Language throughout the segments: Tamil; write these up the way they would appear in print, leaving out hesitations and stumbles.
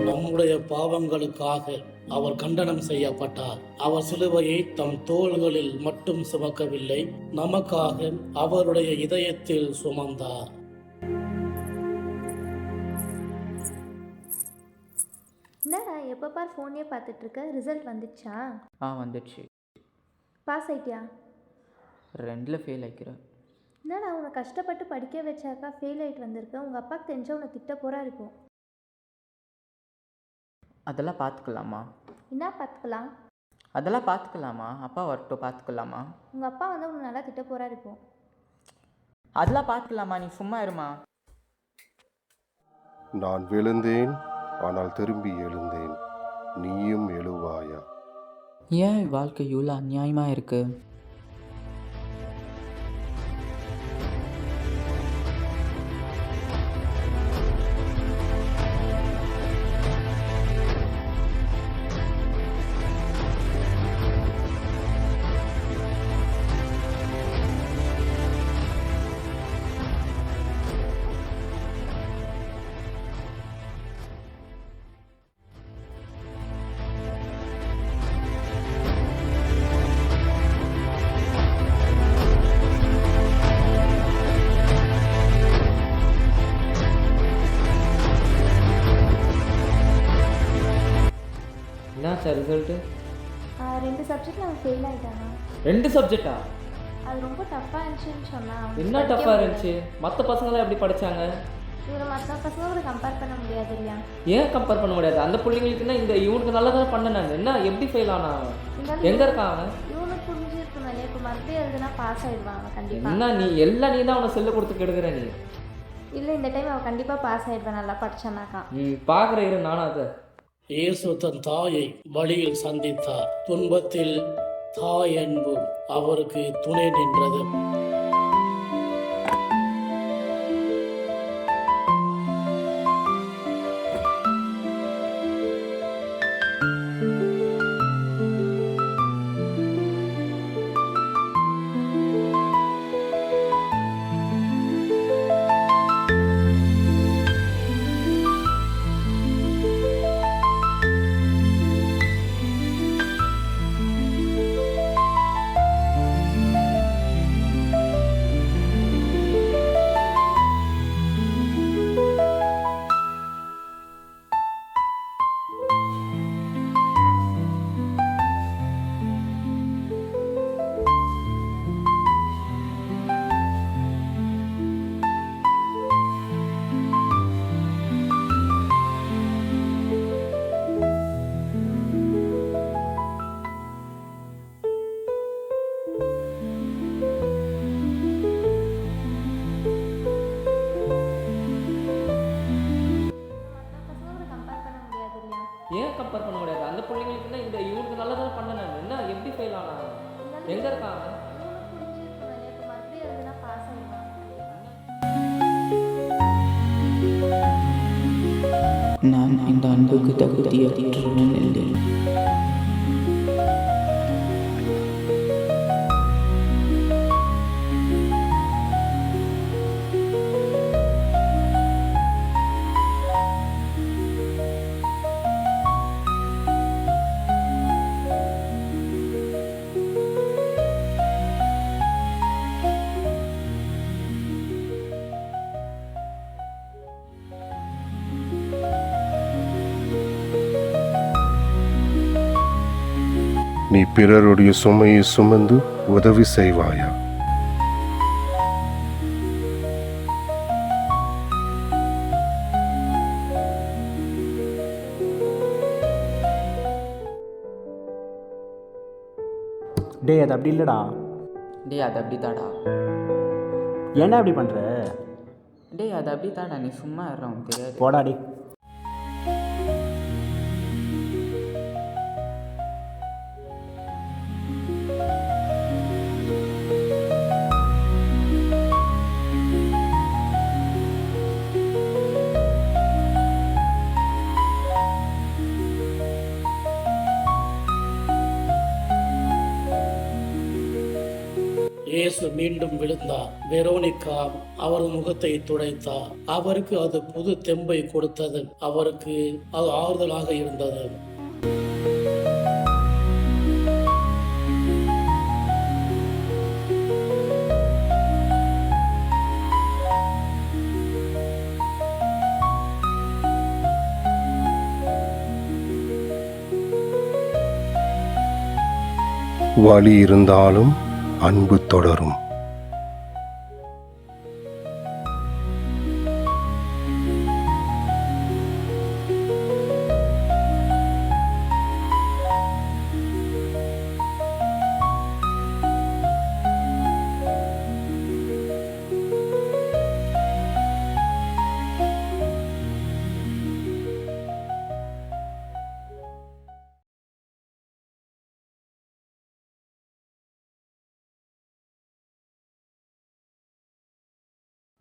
நம்முடைய பாவங்களுக்காக அவர் கண்டனம் செய்யப்பட்டார். அவர் சிலுவையை தம் தோள்களில் மட்டும் சுமக்கவில்லை, நமக்காக அவருடைய இதயத்தில் சுமந்தார். என்னடா எப்போ பார் ஃபோனே பார்த்துட்டு இருக்க? ரிசல்ட் வந்துடுச்சா? வந்துடுச்சு. பாஸ் ஆயிட்டியா? 2ல் ஃபெயில் ஆகிக்கிறேன். என்னடா உன்னை கஷ்டப்பட்டு படிக்க வச்சாக்கா ஃபெயில் ஆகிட்டு வந்திருக்க? உங்கள் அப்பாவுக்கு தெரிஞ்ச உன்னை திட்ட போகிறா இருக்கும். அதெல்லாம் பார்த்துக்கலாமா? என்ன பார்த்துக்கலாம்? அதெல்லாம் பார்த்துக்கலாமா? அப்பா வரட்டும், பார்த்துக்கலாமா? உங்கள் அப்பா வந்து உன்னை நல்லா திட்ட போகிறா இருக்கும். அதெல்லாம் பார்த்துக்கலாமா? நீ சும்மா இருமா. நான் விழுந்தேன், ஆனால் திரும்பி எழுந்தேன், நீயும் எழுவாயா? ஏன் வாழ்க்கை இவ்வளோ அநியாயமாக இருக்கு? என்ன சார் ரிசல்ட்டு? 2 சப்ஜெக்டில் அவன் ஃபெயில் ஆகிட்டானா? 2 சப்ஜெக்டா? அது ரொம்ப டஃப்பாக இருந்துச்சுன்னு சொன்னான். என்ன டஃப்பாக இருந்துச்சு? மற்ற பசங்களாம் எப்படி படித்தாங்க? இவரை மற்ற பசங்களோட கம்பேர் பண்ண முடியாது இல்லையா? ஏன் கம்பேர் பண்ண முடியாது? அந்த பிள்ளைங்களுக்குன்னா இவனுக்கு நல்லா தான் பண்ண. நான் என்ன எப்படி ஃபெயில் ஆனா? எங்கே இருக்கான் அவன்? இவனுக்கு புரிஞ்சிருக்கணும் இல்லையா? இப்போ மறுபடியும் எழுதுனா பாஸ் ஆகிடுவான் அவன் கண்டிப்பாக. என்ன நீ தான் அவனை செல்ல கொடுத்து கெடுக்கிற நீ? இல்லை, இந்த டைம் அவன் கண்டிப்பாக பாஸ் ஆகிடுவான் நல்லா படித்தானாக்கா. பார்க்குற இரு நானும் அதை. இயேசு தன் தாயை வழியில் சந்தித்தார். துன்பத்தில் தாய் அன்பு அவருக்கு துணை நின்றது. ஏன் கம்பேர் பண்ண முடியாது? அந்த பிள்ளைங்களுக்குன்னா இவனுக்கு நல்லா தான் பண்ண. நான் என்ன எப்படி ஃபெயில் ஆனா? எங்கே இருக்கான் அவன்? நான் இந்த அன்புக்கு தகுதியற்றவன் இல்லை. நீ பிறருடைய சுமையை சுமந்து உதவி செய்வாயா? டேய் அது அப்படி இல்லைடா. டேய் அது அப்படி தாடா. ஏன்டா அப்படி பண்ணுற? டேய் அது அப்படி தாடா, நீ சும்மா இருறா, உனக்கு தெரியாது. போடா டே. இயேசு மீண்டும் விழுந்தார். வெரோனிகா அவரது முகத்தை துடைத்தார். அவருக்கு அது புது தெம்பை கொடுத்தது. அவருக்கு அது ஆறுதலாக இருந்தது. வலி இருந்தாலும் அன்பு தொடரும்.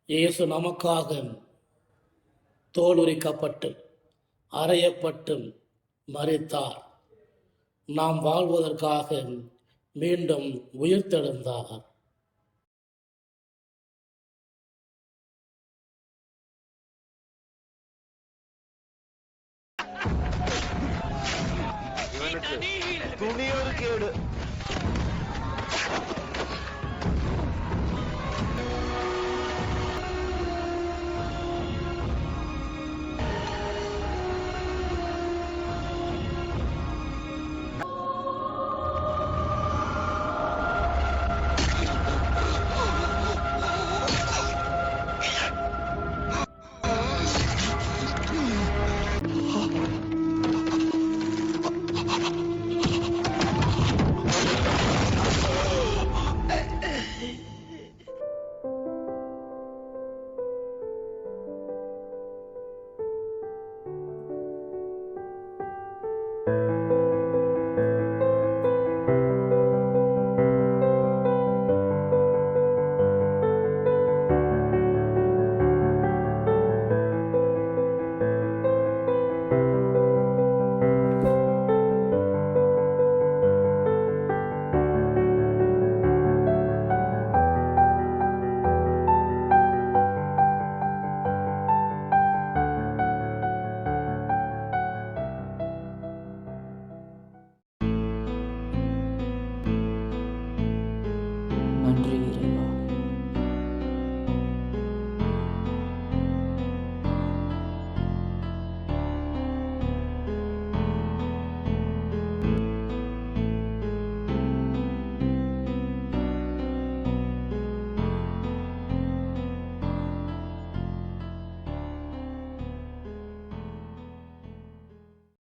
இயேசு நமக்காக தோலுரிக்கப்பட்டு அறையப்பட்டு மரித்தார். நாம் வாழ்வதற்காக மீண்டும் உயிர்த்தெழுந்தார். துணியோடு கேடு. நன்றி